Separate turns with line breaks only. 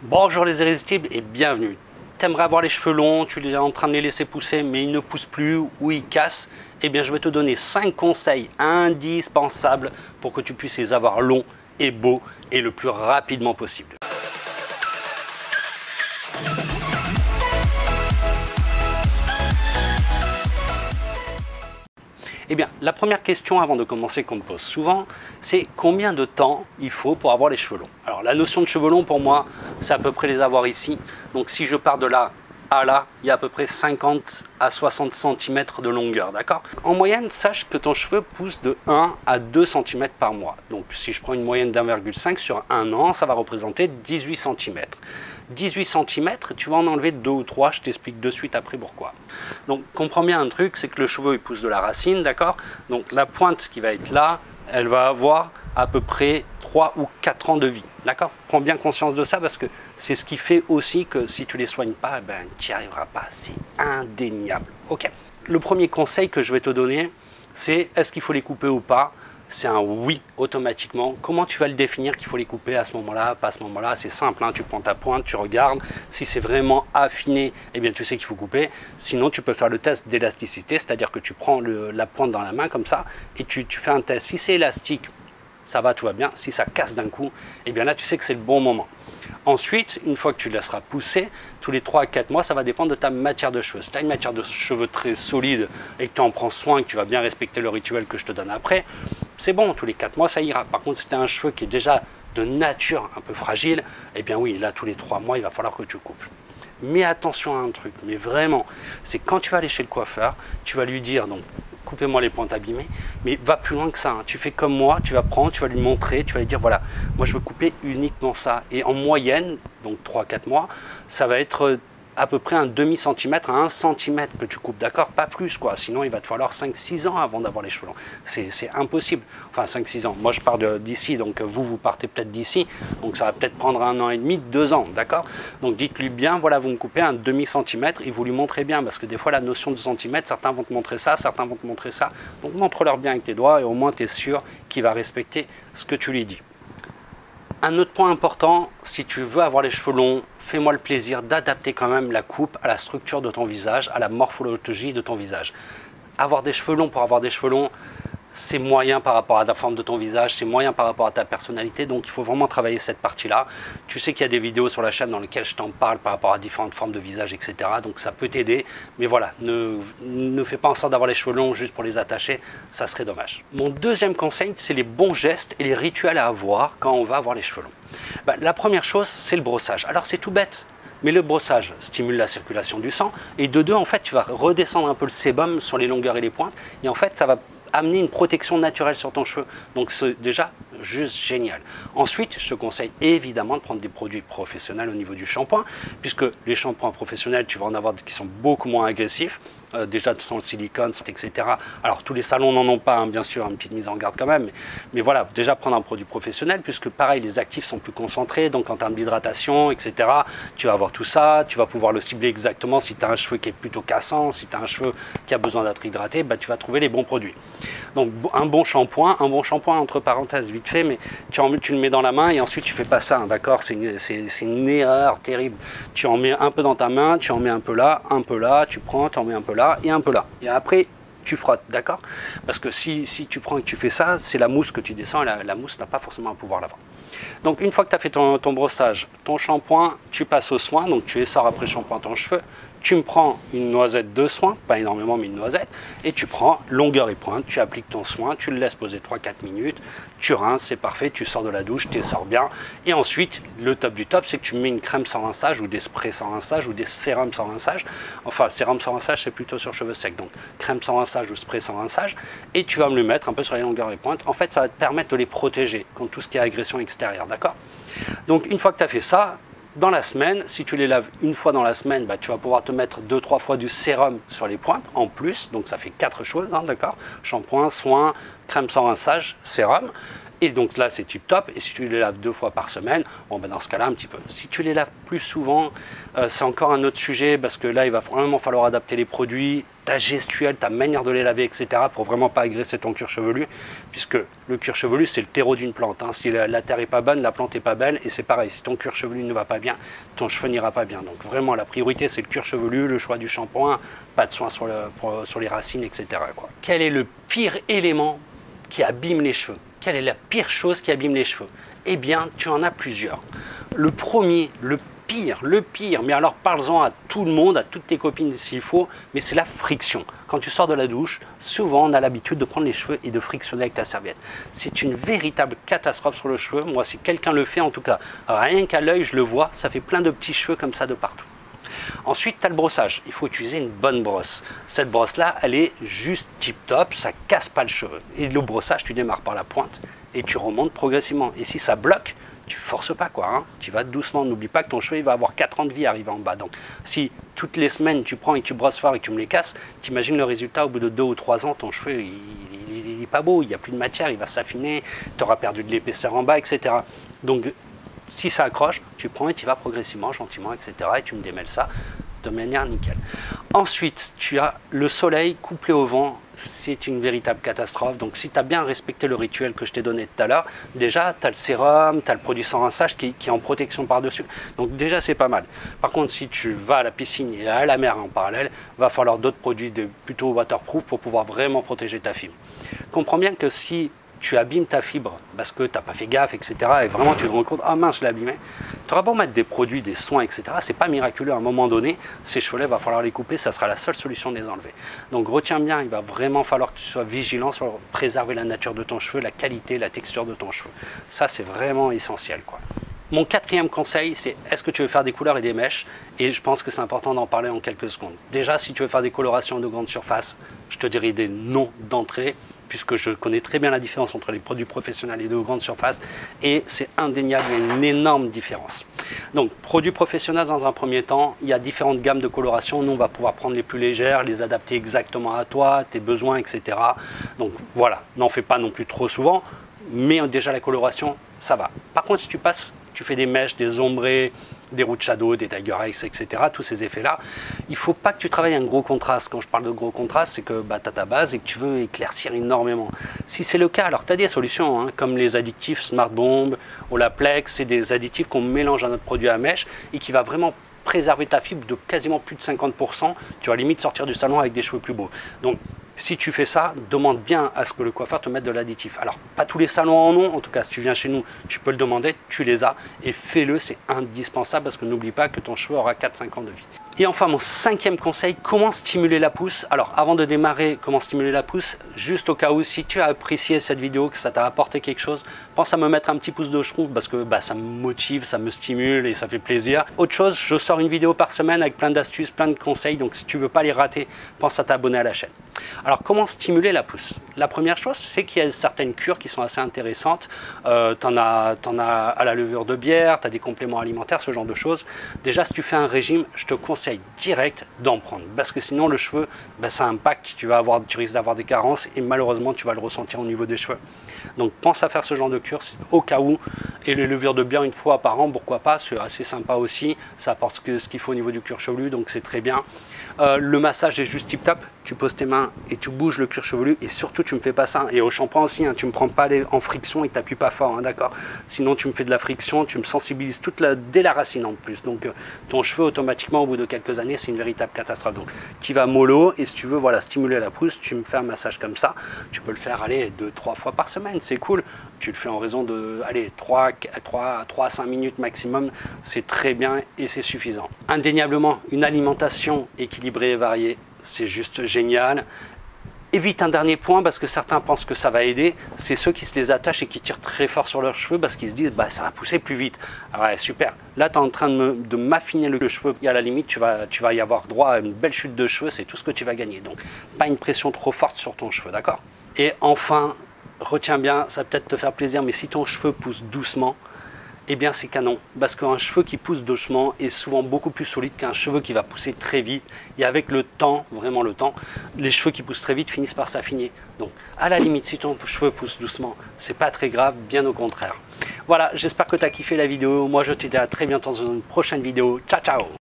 Bonjour les irrésistibles et bienvenue. T'aimerais avoir les cheveux longs, tu es en train de les laisser pousser mais ils ne poussent plus ou ils cassent. Eh bien je vais te donner 5 conseils indispensables pour que tu puisses les avoir longs et beaux et le plus rapidement possible. Eh bien, la première question avant de commencer qu'on me pose souvent, c'est combien de temps il faut pour avoir les cheveux longs? Alors la notion de cheveux longs pour moi, c'est à peu près les avoir ici. Donc si je pars de là à là, il y a à peu près 50 à 60 cm de longueur, d'accord? En moyenne, sache que ton cheveu pousse de 1 à 2 cm par mois. Donc si je prends une moyenne d'1,5 sur un an, ça va représenter 18 cm. 18 cm, tu vas en enlever 2 ou 3, je t'explique de suite après pourquoi. Donc comprends bien un truc, c'est que le cheveu il pousse de la racine, d'accord? Donc la pointe qui va être là, elle va avoir à peu près 3 ou 4 ans de vie, d'accord? Prends bien conscience de ça parce que c'est ce qui fait aussi que si tu les soignes pas, ben, tu n'y arriveras pas, c'est indéniable, ok? Le premier conseil que je vais te donner, c'est est-ce qu'il faut les couper ou pas? C'est un oui automatiquement. Comment tu vas le définir qu'il faut les couper à ce moment-là, pas à ce moment-là? C'est simple, hein, tu prends ta pointe, tu regardes. Si c'est vraiment affiné, eh bien tu sais qu'il faut couper. Sinon, tu peux faire le test d'élasticité, c'est-à-dire que tu prends la pointe dans la main comme ça et tu fais un test. Si c'est élastique, ça va, tout va bien. Si ça casse d'un coup, eh bien là, tu sais que c'est le bon moment. Ensuite, une fois que tu laisseras pousser, tous les 3 à 4 mois, ça va dépendre de ta matière de cheveux. Si tu as une matière de cheveux très solide et que tu en prends soin, que tu vas bien respecter le rituel que je te donne après, c'est bon, tous les 4 mois, ça ira. Par contre, si tu as un cheveu qui est déjà de nature un peu fragile, eh bien oui, là, tous les 3 mois, il va falloir que tu coupes. Mais attention à un truc, mais vraiment, c'est quand tu vas aller chez le coiffeur, tu vas lui dire, donc, coupez-moi les pointes abîmées, mais va plus loin que ça, hein. Tu fais comme moi, tu vas prendre, tu vas lui montrer, tu vas lui dire, voilà, moi je veux couper uniquement ça. Et en moyenne, donc 3-4 mois, ça va être à peu près un demi-centimètre à 1 cm que tu coupes, d'accord? Pas plus, quoi. Sinon, il va te falloir 5-6 ans avant d'avoir les cheveux longs. C'est impossible. Enfin, 5-6 ans. Moi, je pars d'ici, donc vous partez peut-être d'ici. Donc, ça va peut-être prendre 1 an et demi, 2 ans, d'accord? Donc, dites-lui bien, voilà, vous me coupez un demi-centimètre et vous lui montrez bien, parce que des fois, la notion de centimètre, certains vont te montrer ça, certains vont te montrer ça. Donc, montre-leur bien avec tes doigts et au moins, tu es sûr qu'il va respecter ce que tu lui dis. Un autre point important, si tu veux avoir les cheveux longs, fais-moi le plaisir d'adapter quand même la coupe à la structure de ton visage, à la morphologie de ton visage. Avoir des cheveux longs pour avoir des cheveux longs, c'est moyen par rapport à la forme de ton visage, c'est moyen par rapport à ta personnalité, donc il faut vraiment travailler cette partie-là. Tu sais qu'il y a des vidéos sur la chaîne dans lesquelles je t'en parle par rapport à différentes formes de visage, etc. Donc ça peut t'aider, mais voilà, ne fais pas en sorte d'avoir les cheveux longs juste pour les attacher, ça serait dommage. Mon deuxième conseil, c'est les bons gestes et les rituels à avoir quand on va avoir les cheveux longs. La première chose, c'est le brossage. Alors c'est tout bête, mais le brossage stimule la circulation du sang, et de deux, en fait, tu vas redescendre un peu le sébum sur les longueurs et les pointes, et en fait, ça va amener une protection naturelle sur ton cheveu. Donc c'est déjà juste génial. Ensuite, je te conseille évidemment de prendre des produits professionnels au niveau du shampoing, puisque les shampoings professionnels, tu vas en avoir qui sont beaucoup moins agressifs, déjà sans le silicone, etc. Alors tous les salons n'en ont pas, hein, bien sûr, une petite mise en garde quand même, mais voilà, déjà prendre un produit professionnel, puisque pareil, les actifs sont plus concentrés, donc en termes d'hydratation, etc., tu vas avoir tout ça, tu vas pouvoir le cibler exactement. Si tu as un cheveu qui est plutôt cassant, si tu as un cheveu qui a besoin d'être hydraté, bah, tu vas trouver les bons produits. Donc un bon shampoing entre parenthèses vite fait, mais tu le mets dans la main et ensuite tu fais pas ça, hein, d'accord? C'est une erreur terrible. Tu en mets un peu dans ta main, tu en mets un peu là, tu prends, tu en mets un peu là et un peu là. Et après, tu frottes, d'accord? Parce que si tu prends et que tu fais ça, c'est la mousse que tu descends, et la mousse n'a pas forcément un pouvoir là-bas. Donc une fois que tu as fait ton brossage, ton shampoing, tu passes au soin, donc tu essores après le shampoing ton cheveu, tu me prends une noisette de soin, pas énormément mais une noisette, et tu prends longueur et pointe, tu appliques ton soin, tu le laisses poser 3-4 minutes, tu rinces, c'est parfait, tu sors de la douche, tu essores bien, et ensuite le top du top, c'est que tu mets une crème sans rinçage, ou des sprays sans rinçage, ou des sérums sans rinçage. Enfin, sérum sans rinçage, c'est plutôt sur cheveux secs, donc crème sans rinçage ou spray sans rinçage, et tu vas me le mettre un peu sur les longueurs et pointes. En fait, ça va te permettre de les protéger contre tout ce qui est agression extérieure, d'accord? Donc une fois que tu as fait ça, dans la semaine, si tu les laves une fois dans la semaine, bah, tu vas pouvoir te mettre 2-3 fois du sérum sur les pointes en plus, donc ça fait 4 choses, hein, d'accord? Shampoing, soin, crème sans rinçage, sérum. Et donc là, c'est tip top. Et si tu les laves 2 fois par semaine, bon, ben dans ce cas-là, un petit peu. Si tu les laves plus souvent, c'est encore un autre sujet parce que là, il va vraiment falloir adapter les produits, ta gestuelle, ta manière de les laver, etc. pour vraiment pas agresser ton cuir chevelu. Puisque le cuir chevelu, c'est le terreau d'une plante. Hein. Si la terre est pas bonne, la plante est pas belle. Et c'est pareil, si ton cuir chevelu ne va pas bien, ton cheveu n'ira pas bien. Donc vraiment, la priorité, c'est le cuir chevelu, le choix du shampoing, pas de soin sur les racines, etc. quoi. Quel est le pire élément qui abîme les cheveux? Quelle est la pire chose qui abîme les cheveux? Eh bien, tu en as plusieurs. Le premier, le pire, mais alors parle-en à tout le monde, à toutes tes copines s'il faut, mais c'est la friction. Quand tu sors de la douche, souvent on a l'habitude de prendre les cheveux et de frictionner avec ta serviette. C'est une véritable catastrophe sur le cheveu. Moi, si quelqu'un le fait, en tout cas, rien qu'à l'œil, je le vois, ça fait plein de petits cheveux comme ça de partout. Ensuite, tu as le brossage. Il faut utiliser une bonne brosse. Cette brosse-là, elle est juste tip-top, ça casse pas le cheveu. Et le brossage, tu démarres par la pointe et tu remontes progressivement. Et si ça bloque, tu forces pas quoi, hein. Tu vas doucement. N'oublie pas que ton cheveu il va avoir 4 ans de vie arrivé en bas. Donc si toutes les semaines tu prends et tu brosses fort et que tu me les casses, t'imagines le résultat au bout de 2 ou 3 ans, ton cheveu il est pas beau, il n'y a plus de matière, il va s'affiner, tu auras perdu de l'épaisseur en bas, etc. Donc si ça accroche, tu prends et tu vas progressivement, gentiment, etc. Et tu me démêles ça de manière nickel. Ensuite, tu as le soleil couplé au vent. C'est une véritable catastrophe. Donc si tu as bien respecté le rituel que je t'ai donné tout à l'heure, déjà tu as le sérum, tu as le produit sans rinçage qui est en protection par-dessus. Donc déjà c'est pas mal. Par contre, si tu vas à la piscine et à la mer en parallèle, va falloir d'autres produits plutôt waterproof pour pouvoir vraiment protéger ta fibre. Comprends bien que si tu abîmes ta fibre parce que tu n'as pas fait gaffe, etc. et vraiment tu te rends compte, ah mince, je l'ai abîmé. Tu auras beau mettre des produits, des soins, etc. C'est pas miraculeux. À un moment donné, ces cheveux-là, il va falloir les couper. Ça sera la seule solution de les enlever. Donc retiens bien, il va vraiment falloir que tu sois vigilant sur préserver la nature de ton cheveu, la qualité, la texture de ton cheveu. Ça, c'est vraiment essentiel, quoi. Mon 4e conseil, c'est est-ce que tu veux faire des couleurs et des mèches? Et je pense que c'est important d'en parler en quelques secondes. Déjà, si tu veux faire des colorations de grande surface, je te dirais des noms d'entrée, puisque je connais très bien la différence entre les produits professionnels et de grande surface, et c'est indéniable, il y a une énorme différence. Donc, produits professionnels dans un premier temps, il y a différentes gammes de coloration. Nous, on va pouvoir prendre les plus légères, les adapter exactement à toi, tes besoins, etc. Donc voilà, n'en fais pas non plus trop souvent, mais déjà la coloration, ça va. Par contre, si tu fais des mèches, des ombrés, des root shadow, des tiger eyes, etc., tous ces effets-là, il ne faut pas que tu travailles un gros contraste. Quand je parle de gros contraste, c'est que tu as ta base et que tu veux éclaircir énormément. Si c'est le cas, alors tu as des solutions, hein, comme les additifs Smart Bomb, Olaplex, c'est des additifs qu'on mélange à notre produit à mèche et qui va vraiment préserver ta fibre de quasiment plus de 50%. Tu vas limite sortir du salon avec des cheveux plus beaux. Donc, si tu fais ça, demande bien à ce que le coiffeur te mette de l'additif. Alors, pas tous les salons en ont, en tout cas, si tu viens chez nous, tu peux le demander, tu les as, et fais-le, c'est indispensable, parce que n'oublie pas que ton cheveu aura 4-5 ans de vie. Et enfin, mon 5e conseil, comment stimuler la pousse? Alors, avant de démarrer, comment stimuler la pousse, juste au cas où, si tu as apprécié cette vidéo, que ça t'a apporté quelque chose, pense à me mettre un petit pouce de chou, parce que ça me motive, ça me stimule et ça fait plaisir. Autre chose, je sors une vidéo par semaine avec plein d'astuces, plein de conseils, donc si tu veux pas les rater, pense à t'abonner à la chaîne. Alors, comment stimuler la pousse? La première chose, c'est qu'il y a certaines cures qui sont assez intéressantes. T'en as à la levure de bière, tu as des compléments alimentaires, ce genre de choses. Déjà, si tu fais un régime, je te conseille direct d'en prendre. Parce que sinon, le cheveu, ça impacte, tu risques d'avoir des carences et malheureusement, tu vas le ressentir au niveau des cheveux. Donc, pense à faire ce genre de cure au cas où. Et les levures de bière une fois par an, pourquoi pas, c'est assez sympa aussi. Ça apporte ce qu'il faut au niveau du cuir chevelu, donc c'est très bien. Le massage est juste tip-top. Tu poses tes mains et tu bouges le cuir chevelu et surtout tu me fais pas ça. Et au shampoing aussi, hein, tu me prends pas en friction et tu n'appuies pas fort, hein, d'accord? Sinon tu me fais de la friction, tu me sensibilises dès la racine en plus. Donc ton cheveu automatiquement au bout de quelques années c'est une véritable catastrophe. Donc tu vas mollo et si tu veux stimuler la pousse, tu me fais un massage comme ça. Tu peux le faire 2-3 fois par semaine, c'est cool. Tu le fais en raison de 3 à 5 minutes maximum, c'est très bien et c'est suffisant. Indéniablement, une alimentation équilibrée et variée, c'est juste génial. Évite un dernier point parce que certains pensent que ça va aider, c'est ceux qui se les attachent et qui tirent très fort sur leurs cheveux parce qu'ils se disent ça va pousser plus vite. Alors, ouais, super, là tu es en train de m'affiner le cheveu et à la limite tu vas y avoir droit à une belle chute de cheveux, c'est tout ce que tu vas gagner. Donc pas une pression trop forte sur ton cheveu, d'accord? Et enfin, retiens bien, ça va peut-être te faire plaisir, mais si ton cheveu pousse doucement, eh bien c'est canon, parce qu'un cheveu qui pousse doucement est souvent beaucoup plus solide qu'un cheveu qui va pousser très vite. Et avec le temps, vraiment le temps, les cheveux qui poussent très vite finissent par s'affiner. Donc à la limite, si ton cheveu pousse doucement, c'est pas très grave, bien au contraire. Voilà, j'espère que tu as kiffé la vidéo. Moi je te dis à très bientôt dans une prochaine vidéo. Ciao ciao.